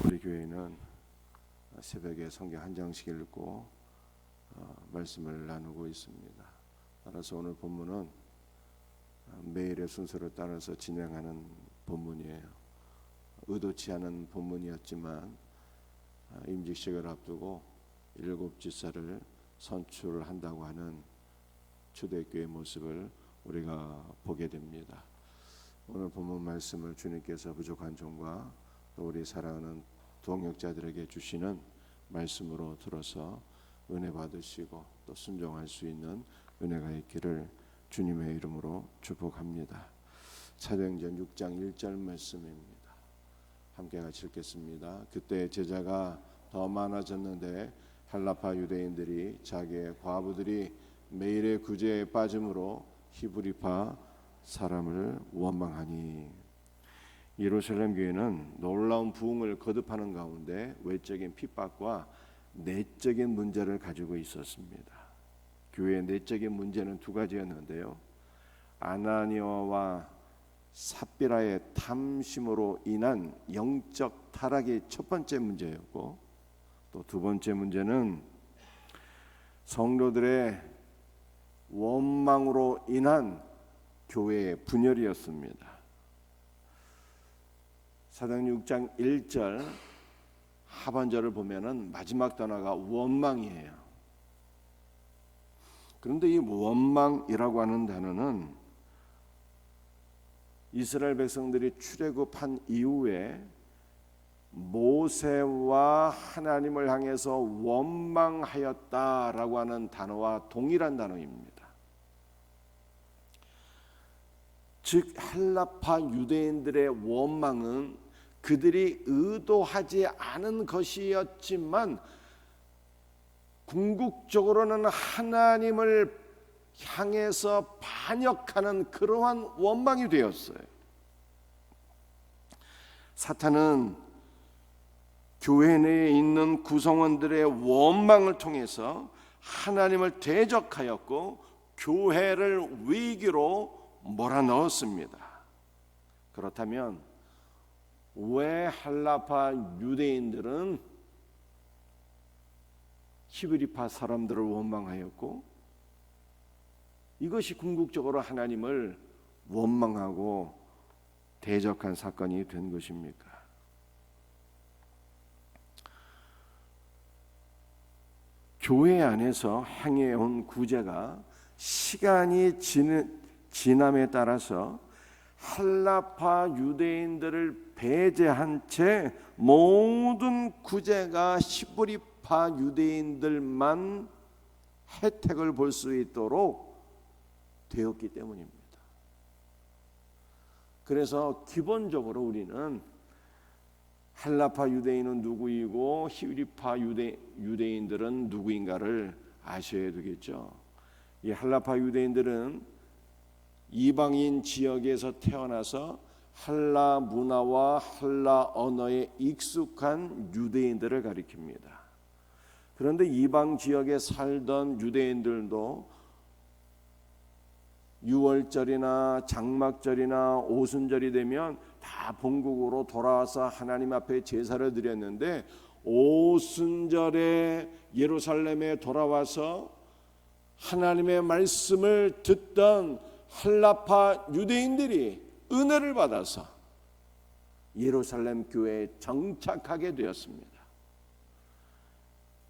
우리 교회는 새벽에 성경 한 장씩 읽고 말씀을 나누고 있습니다. 따라서 오늘 본문은 매일의 순서를 따라서 진행하는 본문이에요. 의도치 않은 본문이었지만 임직식을 앞두고 7지사를 선출한다고 하는 초대교회의 모습을 우리가 보게 됩니다. 오늘 본문 말씀을 주님께서 부족한 종과 또 우리 사랑하는 동역자들에게 주시는 말씀으로 들어서 은혜 받으시고 또 순종할 수 있는 은혜가 있기를 주님의 이름으로 축복합니다. 사도행전 6장 1절 말씀입니다. 함께 같이 읽겠습니다. 그때 제자가 더 많아졌는데 헬라파 유대인들이 자기의 과부들이 매일의 구제에 빠짐으로 히브리파 사람을 원망하니. 예루살렘 교회는 놀라운 부흥을 거듭하는 가운데 외적인 핍박과 내적인 문제를 가지고 있었습니다. 교회의 내적인 문제는 두 가지였는데요. 아나니아와 삽비라의 탐심으로 인한 영적 타락이 첫 번째 문제였고, 또 두 번째 문제는 성도들의 원망으로 인한 교회의 분열이었습니다. 사도행전 6장 1절 하반절을 보면은 마지막 단어가 원망이에요. 그런데 이 원망이라고 하는 단어는 이스라엘 백성들이 출애굽한 이후에 모세와 하나님을 향해서 원망하였다라고 하는 단어와 동일한 단어입니다. 즉 헬라파 유대인들의 원망은 그들이 의도하지 않은 것이었지만 궁극적으로는 하나님을 향해서 반역하는 그러한 원망이 되었어요. 사탄은 교회 내에 있는 구성원들의 원망을 통해서 하나님을 대적하였고 교회를 위기로 몰아넣었습니다. 그렇다면 왜 헬라파 유대인들은 히브리파 사람들을 원망하였고 이것이 궁극적으로 하나님을 원망하고 대적한 사건이 된 것입니까? 교회 안에서 행해온 구제가 시간이 지남에 따라서 헬라파 유대인들을 배제한 채 모든 구제가 히브리파 유대인들만 혜택을 볼 수 있도록 되었기 때문입니다. 그래서 기본적으로 우리는 헬라파 유대인은 누구이고 히브리파 유대인들은 누구인가를 아셔야 되겠죠. 이 헬라파 유대인들은 이방인 지역에서 태어나서 헬라 문화와 헬라 언어에 익숙한 유대인들을 가리킵니다. 그런데 이방 지역에 살던 유대인들도 유월절이나 장막절이나 오순절이 되면 다 본국으로 돌아와서 하나님 앞에 제사를 드렸는데 오순절에 예루살렘에 돌아와서 하나님의 말씀을 듣던 헬라파 유대인들이 은혜를 받아서 예루살렘 교회에 정착하게 되었습니다.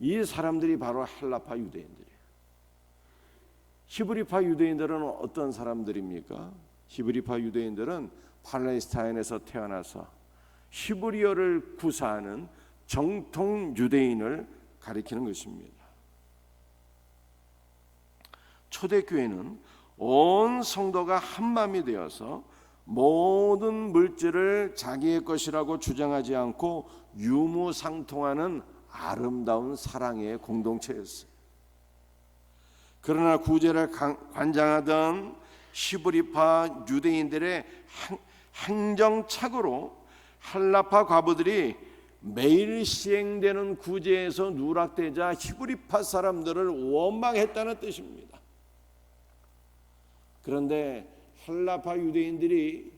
이 사람들이 바로 헬라파 유대인들이에요. 히브리파 유대인들은 어떤 사람들입니까? 히브리파 유대인들은 팔레스타인에서 태어나서 히브리어를 구사하는 정통 유대인을 가리키는 것입니다. 초대교회는 온 성도가 한마음이 되어서 모든 물질을 자기의 것이라고 주장하지 않고 유무상통하는 아름다운 사랑의 공동체였어요. 그러나 구제를 관장하던 히브리파 유대인들의 행정착오로 헬라파 과부들이 매일 시행되는 구제에서 누락되자 히브리파 사람들을 원망했다는 뜻입니다. 그런데 헬라파 유대인들이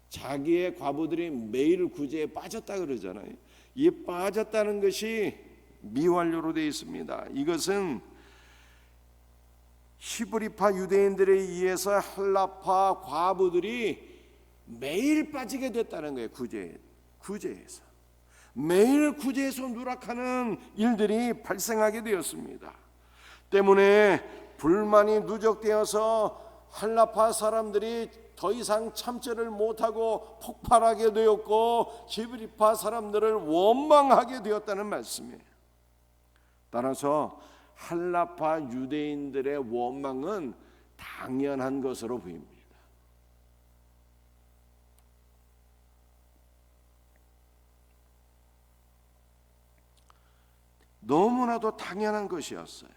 자기의 과부들이 매일 구제에 빠졌다 그러잖아요. 이 빠졌다는 것이 미완료로 되어 있습니다. 이것은 히브리파 유대인들에 의해서 헬라파 과부들이 매일 빠지게 됐다는 거예요. 구제에서 매일 구제에서 누락하는 일들이 발생하게 되었습니다. 때문에 불만이 누적되어서 헬라파 사람들이 더 이상 참지를 못하고 폭발하게 되었고 히브리파 사람들을 원망하게 되었다는 말씀이에요. 따라서 헬라파 유대인들의 원망은 당연한 것으로 보입니다. 너무나도 당연한 것이었어요.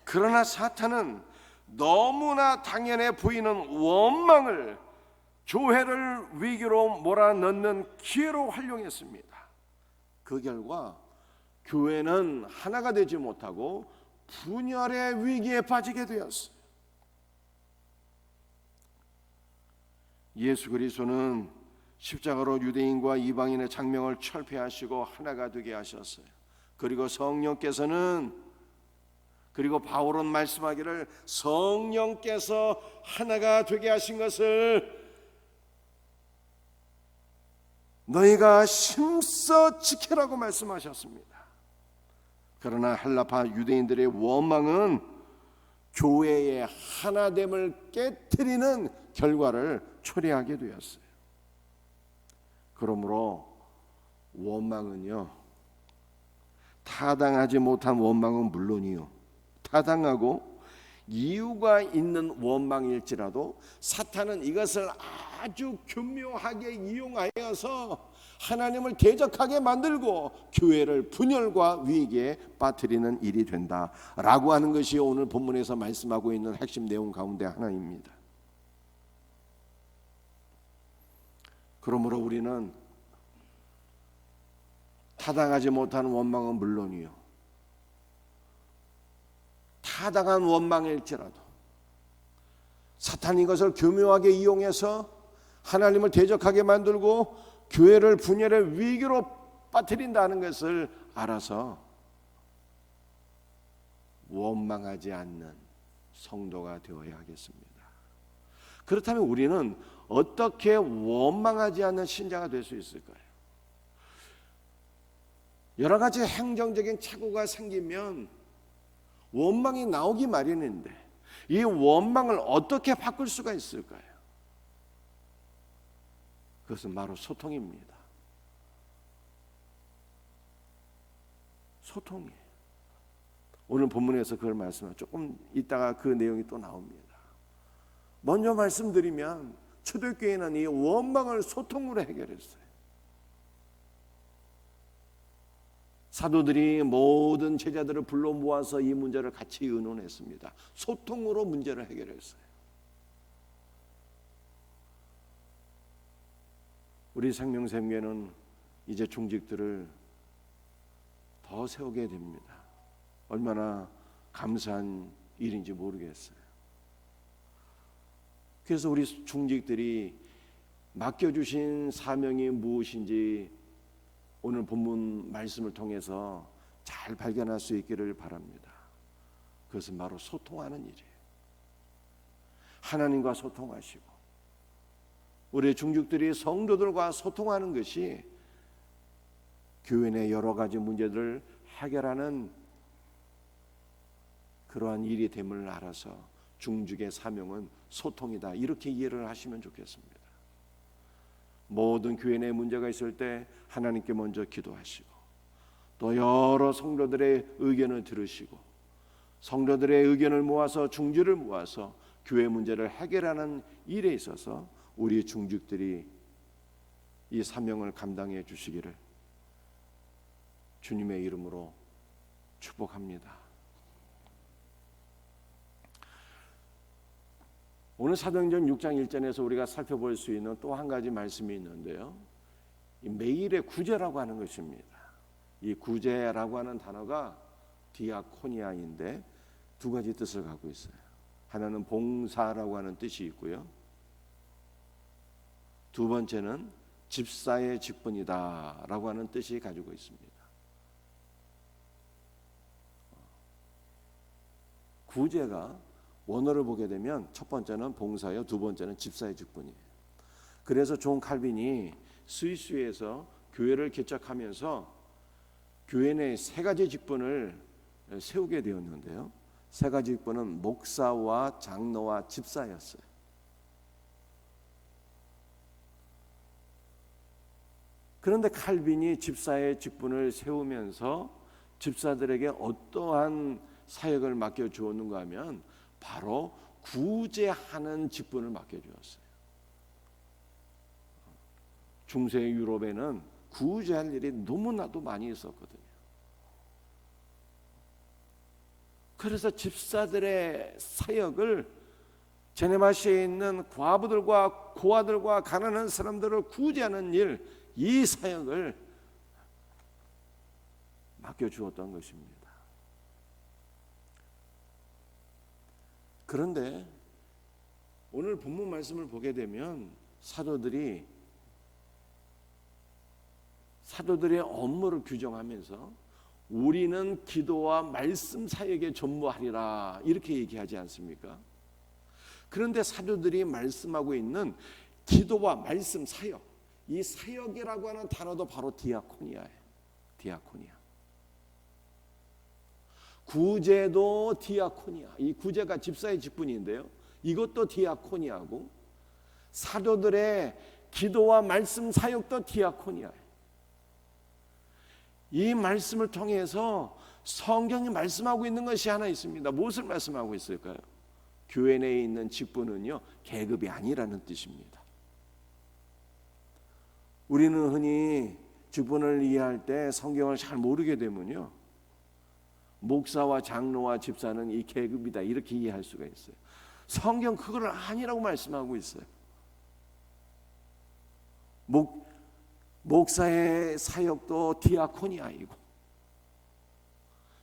그러나 사탄은 너무나 당연해 보이는 원망을 교회를 위기로 몰아넣는 기회로 활용했습니다. 그 결과 교회는 하나가 되지 못하고 분열의 위기에 빠지게 되었어요. 예수 그리스도는 십자가로 유대인과 이방인의 장명을 철폐하시고 하나가 되게 하셨어요. 그리고 성령께서는 그리고 바울은 말씀하기를 성령께서 하나가 되게 하신 것을 너희가 힘써 지키라고 말씀하셨습니다. 그러나 헬라파 유대인들의 원망은 교회의 하나됨을 깨트리는 결과를 초래하게 되었어요. 그러므로 원망은요, 타당하지 못한 원망은 물론이요, 타당하고 이유가 있는 원망일지라도 사탄은 이것을 아주 교묘하게 이용하여서 하나님을 대적하게 만들고 교회를 분열과 위기에 빠뜨리는 일이 된다라고 하는 것이 오늘 본문에서 말씀하고 있는 핵심 내용 가운데 하나입니다. 그러므로 우리는 타당하지 못한 원망은 물론이요, 타당한 원망일지라도 사탄이 이것을 교묘하게 이용해서 하나님을 대적하게 만들고 교회를 분열의 위기로 빠뜨린다는 것을 알아서 원망하지 않는 성도가 되어야 하겠습니다. 그렇다면 우리는 어떻게 원망하지 않는 신자가 될 수 있을까요? 여러 가지 행정적인 착오가 생기면 원망이 나오기 마련인데 이 원망을 어떻게 바꿀 수가 있을까요? 그것은 바로 소통입니다. 소통이에요. 오늘 본문에서 그걸 말씀하고 조금 이따가 그 내용이 또 나옵니다. 먼저 말씀드리면 초대교회는 이 원망을 소통으로 해결했어요. 사도들이 모든 제자들을 불러 모아서 이 문제를 같이 의논했습니다. 소통으로 문제를 해결했어요. 우리 생명샘교회는 이제 중직들을 더 세우게 됩니다. 얼마나 감사한 일인지 모르겠어요. 그래서 우리 중직들이 맡겨주신 사명이 무엇인지 오늘 본문 말씀을 통해서 잘 발견할 수 있기를 바랍니다. 그것은 바로 소통하는 일이에요. 하나님과 소통하시고 우리 중직들이 성도들과 소통하는 것이 교회 내 여러 가지 문제들을 해결하는 그러한 일이 됨을 알아서 중직의 사명은 소통이다, 이렇게 이해를 하시면 좋겠습니다. 모든 교회 내 문제가 있을 때 하나님께 먼저 기도하시고 또 여러 성도들의 의견을 들으시고 성도들의 의견을 모아서 중지를 모아서 교회 문제를 해결하는 일에 있어서 우리 중직들이 이 사명을 감당해 주시기를 주님의 이름으로 축복합니다. 오늘 사도행전 6장 1절에서 우리가 살펴볼 수 있는 또 한 가지 말씀이 있는데요, 이 매일의 구제라고 하는 것입니다. 이 구제라고 하는 단어가 디아코니아인데 두 가지 뜻을 갖고 있어요. 하나는 봉사라고 하는 뜻이 있고요, 두 번째는 집사의 직분이다라고 하는 뜻이 가지고 있습니다. 구제가 원어를 보게 되면 첫 번째는 봉사요, 두 번째는 집사의 직분이에요. 그래서 존 칼빈이 스위스에서 교회를 개척하면서 교회 내 세 가지 직분을 세우게 되었는데요. 세 가지 직분은 목사와 장로와 집사였어요. 그런데 칼빈이 집사의 직분을 세우면서 집사들에게 어떠한 사역을 맡겨주었는가 하면 바로 구제하는 직분을 맡겨주었어요. 중세 유럽에는 구제할 일이 너무나도 많이 있었거든요. 그래서 집사들의 사역을 제네마시에 있는 과부들과 고아들과 가난한 사람들을 구제하는 일, 이 사역을 맡겨주었던 것입니다. 그런데 오늘 본문 말씀을 보게 되면 사도들의 업무를 규정하면서 우리는 기도와 말씀 사역에 전무하리라 이렇게 얘기하지 않습니까? 그런데 사도들이 말씀하고 있는 기도와 말씀 사역, 이 사역이라고 하는 단어도 바로 디아코니아예요. 디아코니아. 구제도 디아코니아. 이 구제가 집사의 직분인데요. 이것도 디아코니아고 사도들의 기도와 말씀 사역도 디아코니아예요. 이 말씀을 통해서 성경이 말씀하고 있는 것이 하나 있습니다. 무엇을 말씀하고 있을까요? 교회 내에 있는 직분은요, 계급이 아니라는 뜻입니다. 우리는 흔히 직분을 이해할 때 성경을 잘 모르게 되면요, 목사와 장로와 집사는 이 계급이다 이렇게 이해할 수가 있어요. 성경 그걸 아니라고 말씀하고 있어요. 목사의 사역도 디아코니아이고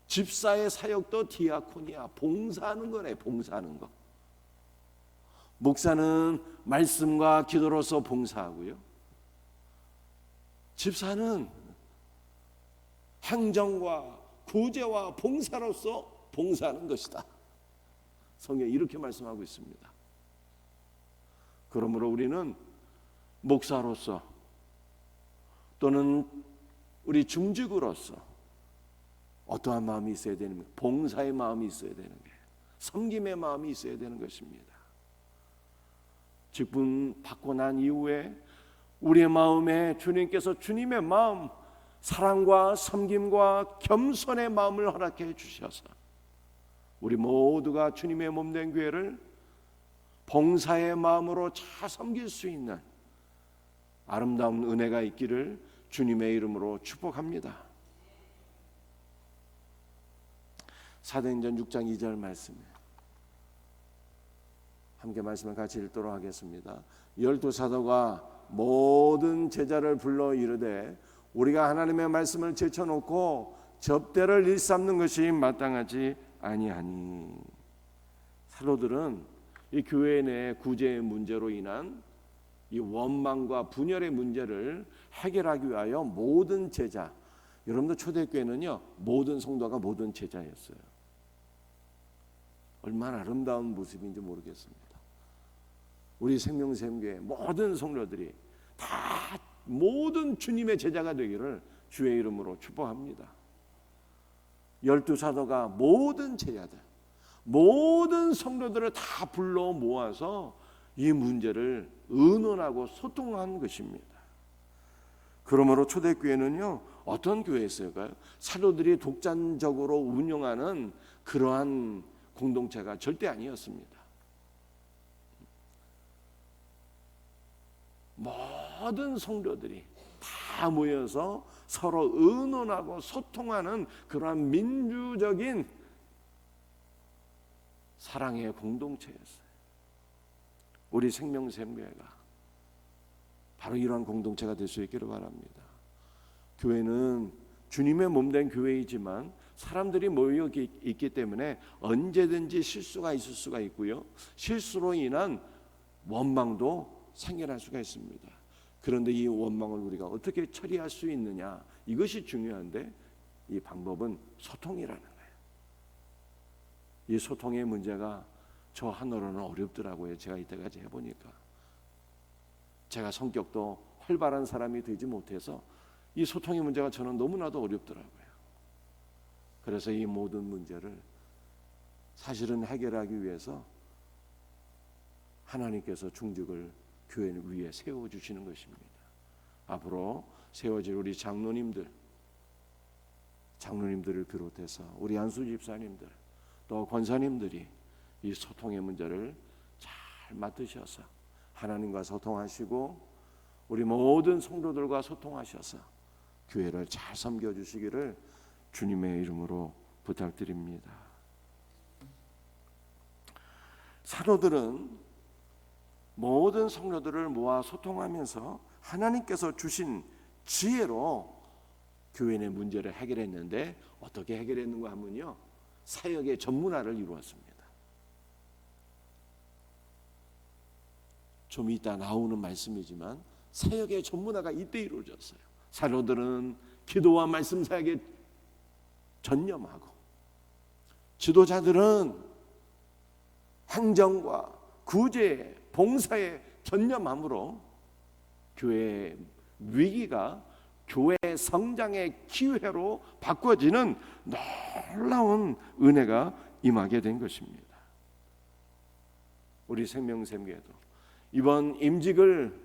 집사의 사역도 디아코니아, 봉사하는 거네. 봉사하는 거. 목사는 말씀과 기도로서 봉사하고요, 집사는 행정과 구제와 봉사로서 봉사하는 것이다. 성경이 이렇게 말씀하고 있습니다. 그러므로 우리는 목사로서 또는 우리 중직으로서 어떠한 마음이 있어야 되는 거예요? 봉사의 마음이 있어야 되는 거예요. 섬김의 마음이 있어야 되는 것입니다. 직분 받고 난 이후에 우리의 마음에 주님께서 주님의 마음, 사랑과 섬김과 겸손의 마음을 허락해 주셔서 우리 모두가 주님의 몸된 교회를 봉사의 마음으로 잘 섬길 수 있는 아름다운 은혜가 있기를 주님의 이름으로 축복합니다. 사도행전 6장 2절 말씀, 함께 말씀을 같이 읽도록 하겠습니다. 12사도가 모든 제자를 불러 이르되 우리가 하나님의 말씀을 제쳐놓고 접대를 일삼는 것이 마땅하지 아니하니. 사도들은 이 교회 내 구제의 문제로 인한 이 원망과 분열의 문제를 해결하기 위하여 모든 제자, 여러분들 초대교회는요 모든 성도가 모든 제자였어요. 얼마나 아름다운 모습인지 모르겠습니다. 우리 생명샘교회 모든 성도들이 다 모든 주님의 제자가 되기를 주의 이름으로 축복합니다. 12사도가 모든 제자들, 모든 성도들을 다 불러 모아서 이 문제를 의논하고 소통한 것입니다. 그러므로 초대교회는요 어떤 교회였을까요? 사도들이 독단적으로 운영하는 그러한 공동체가 절대 아니었습니다. 모든 성도들이 다 모여서 서로 의논하고 소통하는 그러한 민주적인 사랑의 공동체였어요. 우리 생명샘교회가 바로 이러한 공동체가 될 수 있기를 바랍니다. 교회는 주님의 몸된 교회이지만 사람들이 모여 있기 때문에 언제든지 실수가 있을 수가 있고요, 실수로 인한 원망도 생겨날 수가 있습니다. 그런데 이 원망을 우리가 어떻게 처리할 수 있느냐, 이것이 중요한데 이 방법은 소통이라는 거예요. 이 소통의 문제가 저 하나로는 어렵더라고요. 제가 이때까지 해보니까 제가 성격도 활발한 사람이 되지 못해서 이 소통의 문제가 저는 너무나도 어렵더라고요. 그래서 이 모든 문제를 사실은 해결하기 위해서 하나님께서 중직을 교회 위에 세워주시는 것입니다. 앞으로 세워질 우리 장로님들을 비롯해서 우리 안수 집사님들 또 권사님들이 이 소통의 문제를 잘 맡으셔서 하나님과 소통하시고 우리 모든 성도들과 소통하셔서 교회를 잘 섬겨주시기를 주님의 이름으로 부탁드립니다. 사도들은 모든 성도들을 모아 소통하면서 하나님께서 주신 지혜로 교회 내 문제를 해결했는데 어떻게 해결했는가 하면요, 사역의 전문화를 이루었습니다. 좀 이따 나오는 말씀이지만 사역의 전문화가 이때 이루어졌어요. 사도들은 기도와 말씀 사역에 전념하고 지도자들은 행정과 구제, 봉사에 전념함으로 교회의 위기가 교회 성장의 기회로 바꿔지는 놀라운 은혜가 임하게 된 것입니다. 우리 생명샘교회도 이번 임직을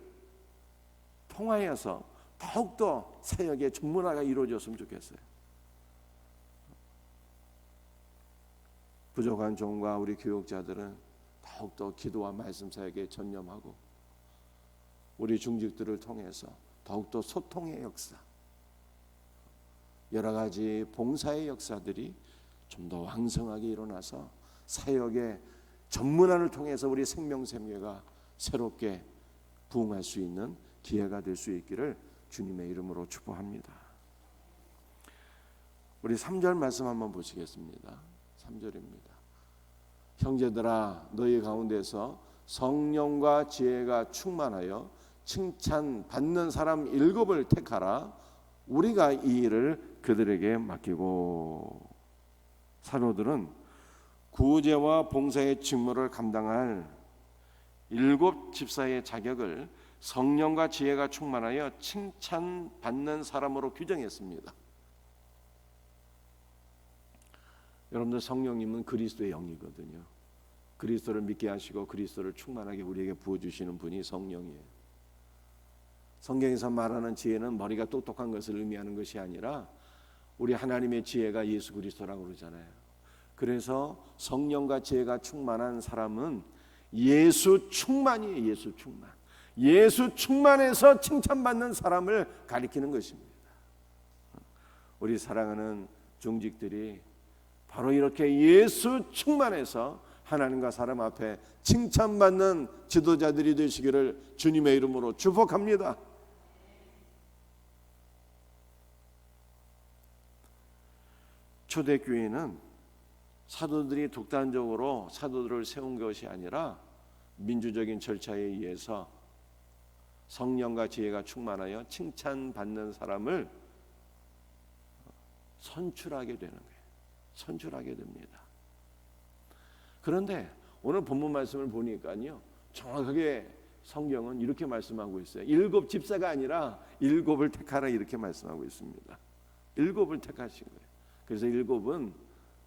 통하여서 더욱더 사역의 전문화가 이루어졌으면 좋겠어요. 부족한 종과 우리 교육자들은 더욱더 기도와 말씀 사역에 전념하고 우리 중직들을 통해서 더욱더 소통의 역사, 여러 가지 봉사의 역사들이 좀 더 왕성하게 일어나서 사역의 전문화를 통해서 우리 생명샘교회가 새롭게 부흥할 수 있는 기회가 될 수 있기를 주님의 이름으로 축복합니다. 우리 3절 말씀 한번 보시겠습니다. 3절입니다. 형제들아, 너희 가운데서 성령과 지혜가 충만하여 칭찬받는 사람 7을 택하라. 우리가 이 일을 그들에게 맡기고. 사도들은 구제와 봉사의 직무를 감당할 7 집사의 자격을 성령과 지혜가 충만하여 칭찬받는 사람으로 규정했습니다. 여러분들, 성령님은 그리스도의 영이거든요. 그리스도를 믿게 하시고 그리스도를 충만하게 우리에게 부어주시는 분이 성령이에요. 성경에서 말하는 지혜는 머리가 똑똑한 것을 의미하는 것이 아니라 우리 하나님의 지혜가 예수 그리스도라고 그러잖아요. 그래서 성령과 지혜가 충만한 사람은 예수 충만이에요. 예수 충만. 예수 충만해서 칭찬받는 사람을 가리키는 것입니다. 우리 사랑하는 중직들이 바로 이렇게 예수 충만해서 하나님과 사람 앞에 칭찬받는 지도자들이 되시기를 주님의 이름으로 축복합니다. 초대교회는 사도들이 독단적으로 사도들을 세운 것이 아니라 민주적인 절차에 의해서 성령과 지혜가 충만하여 칭찬받는 사람을 선출하게 되는 거예요. 선출하게 됩니다. 그런데 오늘 본문 말씀을 보니까요, 정확하게 성경은 이렇게 말씀하고 있어요. 7 집사가 아니라 7을 택하라, 이렇게 말씀하고 있습니다. 7을 택하신 거예요. 그래서 7은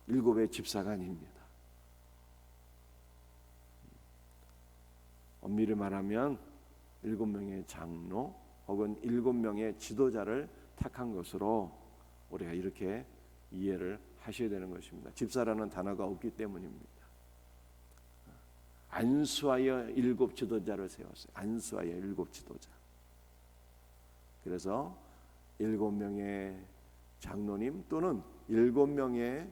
7의 집사가 아닙니다. 엄밀히 말하면 7명의 장로 혹은 7명의 지도자를 택한 것으로 우리가 이렇게 이해를 하셔야 되는 것입니다. 집사라는 단어가 없기 때문입니다. 안수하여 7 지도자를 세웠어요. 안수하여 7 지도자. 그래서 7명의 장로님 또는 7명의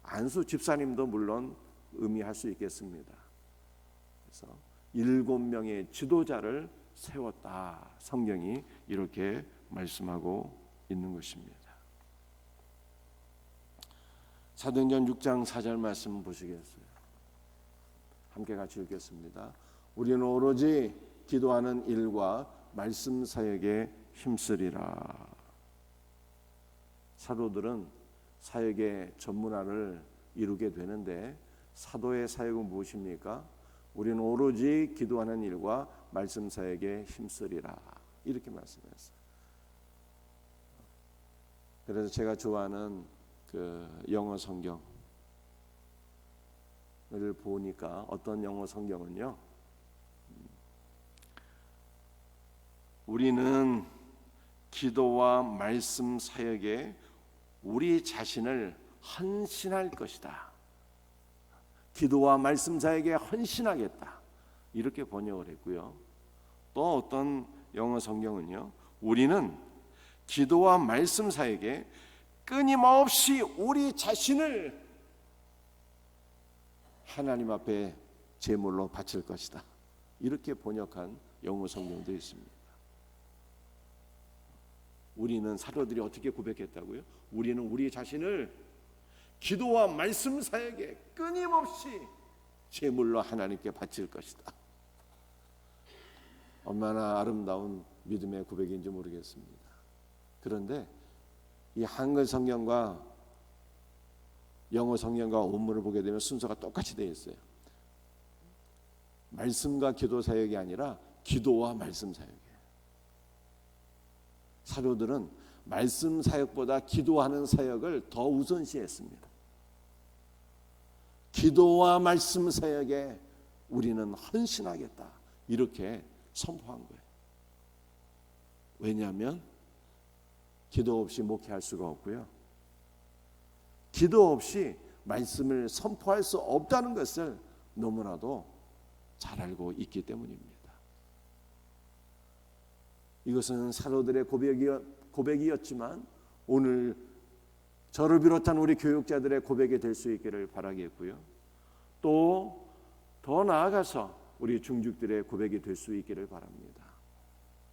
안수 집사님도 물론 의미할 수 있겠습니다. 그래서 7명의 지도자를 세웠다. 성경이 이렇게 말씀하고 있는 것입니다. 사도행전 6장 4절 말씀 보시겠어요? 함께 같이 읽겠습니다. 우리는 오로지 기도하는 일과 말씀 사역에 힘쓰리라. 사도들은 사역의 전문화를 이루게 되는데 사도의 사역은 무엇입니까? 우리는 오로지 기도하는 일과 말씀 사역에 힘쓰리라. 이렇게 말씀했어요. 그래서 제가 좋아하는 그 영어 성경을 보니까 어떤 영어 성경은요, 우리는 기도와 말씀 사역에 우리 자신을 헌신할 것이다. 기도와 말씀 사역에 헌신하겠다. 이렇게 번역을 했고요. 또 어떤 영어 성경은요, 우리는 기도와 말씀 사역에 끊임없이 우리 자신을 하나님 앞에 제물로 바칠 것이다. 이렇게 번역한 영어 성경도 있습니다. 우리는 사도들이 어떻게 고백했다고요? 우리는 우리 자신을 기도와 말씀 사역에 끊임없이 제물로 하나님께 바칠 것이다. 얼마나 아름다운 믿음의 고백인지 모르겠습니다. 그런데 이 한글 성경과 영어 성경과 원문을 보게 되면 순서가 똑같이 되어 있어요. 말씀과 기도 사역이 아니라 기도와 말씀 사역이에요. 사도들은 말씀 사역보다 기도하는 사역을 더 우선시했습니다. 기도와 말씀 사역에 우리는 헌신하겠다. 이렇게 선포한 거예요. 왜냐하면 기도 없이 목회할 수가 없고요. 기도 없이 말씀을 선포할 수 없다는 것을 너무나도 잘 알고 있기 때문입니다. 이것은 사도들의 고백이었지만 오늘 저를 비롯한 우리 교육자들의 고백이 될 수 있기를 바라겠고요. 또 더 나아가서 우리 중직들의 고백이 될 수 있기를 바랍니다.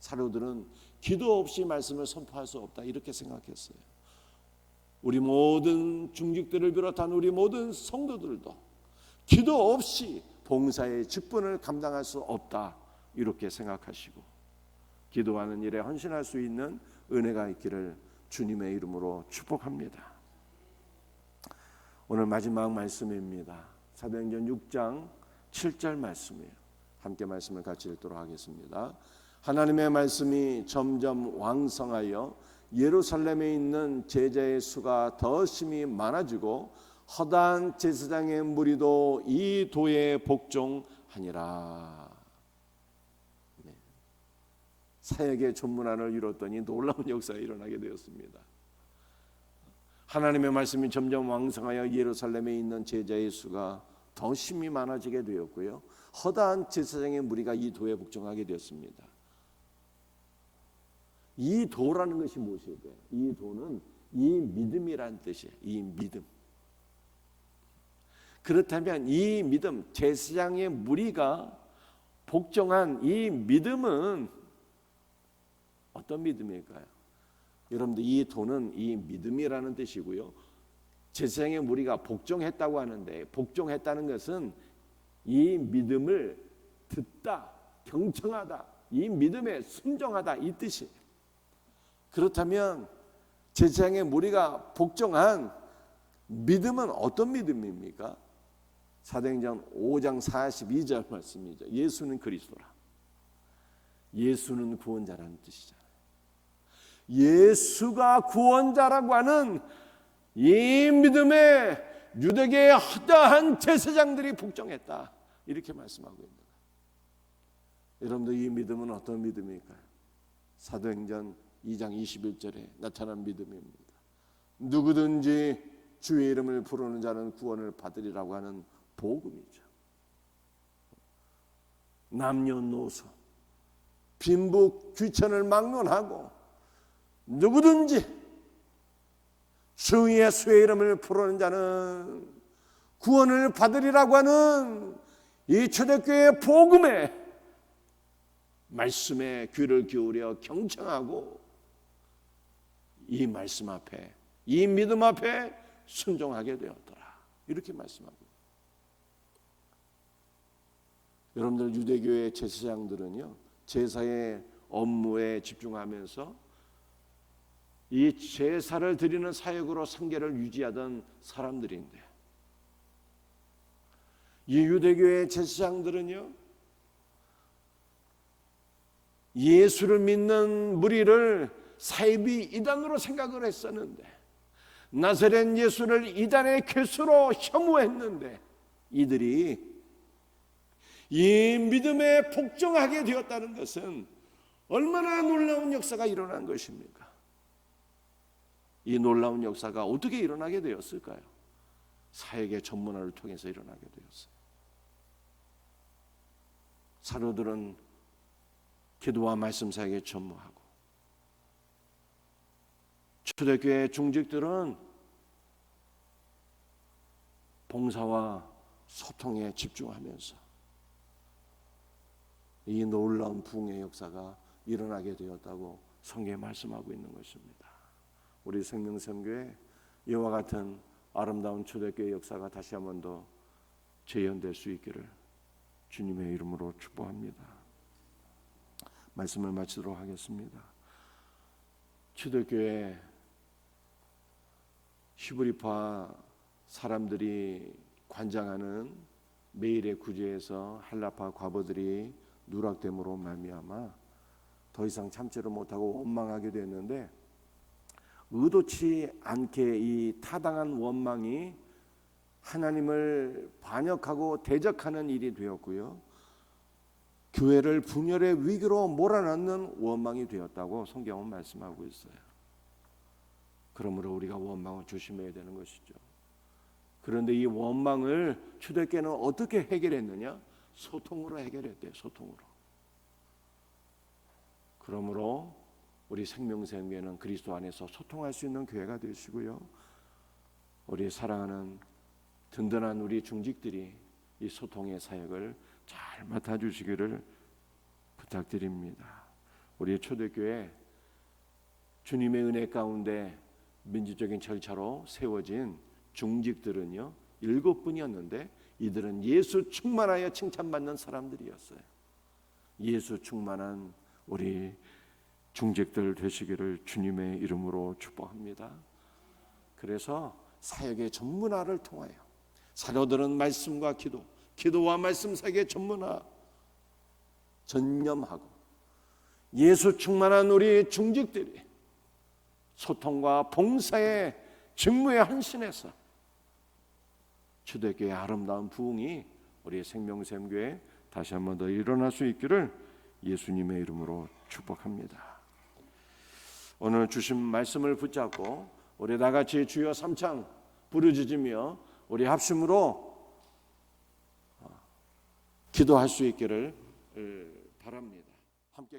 사도들은 기도 없이 말씀을 선포할 수 없다 이렇게 생각했어요. 우리 모든 중직들을 비롯한 우리 모든 성도들도 기도 없이 봉사의 직분을 감당할 수 없다 이렇게 생각하시고 기도하는 일에 헌신할 수 있는 은혜가 있기를 주님의 이름으로 축복합니다. 오늘 마지막 말씀입니다. 사도행전 6장 7절 말씀이에요. 함께 말씀을 같이 읽도록 하겠습니다. 하나님의 말씀이 점점 왕성하여 예루살렘에 있는 제자의 수가 더 심히 많아지고 허다한 제사장의 무리도 이 도에 복종하니라. 네. 사역의 전문화를 이뤘더니 놀라운 역사가 일어나게 되었습니다. 하나님의 말씀이 점점 왕성하여 예루살렘에 있는 제자의 수가 더 심히 많아지게 되었고요. 허다한 제사장의 무리가 이 도에 복종하게 되었습니다. 이 도라는 것이 무엇일까요? 이 도는 이 믿음이란 뜻이에요. 이 믿음. 그렇다면 이 믿음, 제사장의 무리가 복종한 이 믿음은 어떤 믿음일까요? 여러분들 이 도는 이 믿음이라는 뜻이고요. 제사장의 무리가 복종했다고 하는데 복종했다는 것은 이 믿음을 듣다, 경청하다, 이 믿음에 순종하다 이 뜻이에요. 그렇다면 제사장의 무리가 복종한 믿음은 어떤 믿음입니까? 사도행전 5장 42절 말씀이죠. 예수는 그리스도라. 예수는 구원자라는 뜻이잖아요. 예수가 구원자라고 하는 이 믿음에 유대계의 허다한 제사장들이 복종했다. 이렇게 말씀하고 있는 거예요. 여러분들 이 믿음은 어떤 믿음일까요? 사도행전 2장 21절에 나타난 믿음입니다. 누구든지 주의 이름을 부르는 자는 구원을 받으리라고 하는 복음이죠. 남녀노소 빈부 귀천을 막론하고 누구든지 주 예수의 이름을 부르는 자는 구원을 받으리라고 하는 이 초대교회의 복음에 말씀에 귀를 기울여 경청하고 이 말씀 앞에 이 믿음 앞에 순종하게 되었더라. 이렇게 말씀하고 여러분들 유대교의 제사장들은요 제사의 업무에 집중하면서 이 제사를 드리는 사역으로 생계를 유지하던 사람들인데, 이 유대교의 제사장들은요, 예수를 믿는 무리를 사이비 이단으로 생각을 했었는데, 나사렛 예수를 이단의 괴수로 혐오했는데, 이들이 이 믿음에 복종하게 되었다는 것은 얼마나 놀라운 역사가 일어난 것입니까? 이 놀라운 역사가 어떻게 일어나게 되었을까요? 사역의 전문화를 통해서 일어나게 되었어요. 사도들은 기도와 말씀 사역에 전무하고, 초대교회 중직들은 봉사와 소통에 집중하면서 이 놀라운 부흥의 역사가 일어나게 되었다고 성경에 말씀하고 있는 것입니다. 우리 생명선교회 이와 같은 아름다운 초대교회 역사가 다시 한 번 더 재현될 수 있기를 주님의 이름으로 축복합니다. 말씀을 마치도록 하겠습니다. 초대교회 히브리파 사람들이 관장하는 매일의 구제에서 한라파 과부들이 누락됨으로 말미암아 더 이상 참지를 못하고 원망하게 됐는데, 의도치 않게 이 타당한 원망이 하나님을 반역하고 대적하는 일이 되었고요, 교회를 분열의 위기로 몰아넣는 원망이 되었다고 성경은 말씀하고 있어요. 그러므로 우리가 원망을 조심해야 되는 것이죠. 그런데 이 원망을 초대교회는 어떻게 해결했느냐? 소통으로 해결했대요. 소통으로. 그러므로 우리 생명샘교회는 그리스도 안에서 소통할 수 있는 교회가 되시고요, 우리 사랑하는 든든한 우리 중직들이 이 소통의 사역을 잘 맡아주시기를 부탁드립니다. 우리 초대교회 주님의 은혜 가운데 민주적인 절차로 세워진 중직들은요 7분이었는데, 이들은 예수 충만하여 칭찬받는 사람들이었어요. 예수 충만한 우리 중직들 되시기를 주님의 이름으로 축복합니다. 그래서 사역의 전문화를 통하여 사도들은 말씀과 기도, 기도와 말씀 사역의 전문화 전념하고, 예수 충만한 우리 중직들이 소통과 봉사의 직무에 헌신해서 초대교회의 아름다운 부흥이 우리 생명샘교회에 다시 한 번 더 일어날 수 있기를 예수님의 이름으로 축복합니다. 오늘 주신 말씀을 붙잡고 우리 다같이 주여 삼창 부르짖으며 우리 합심으로 기도할 수 있기를 바랍니다. 함께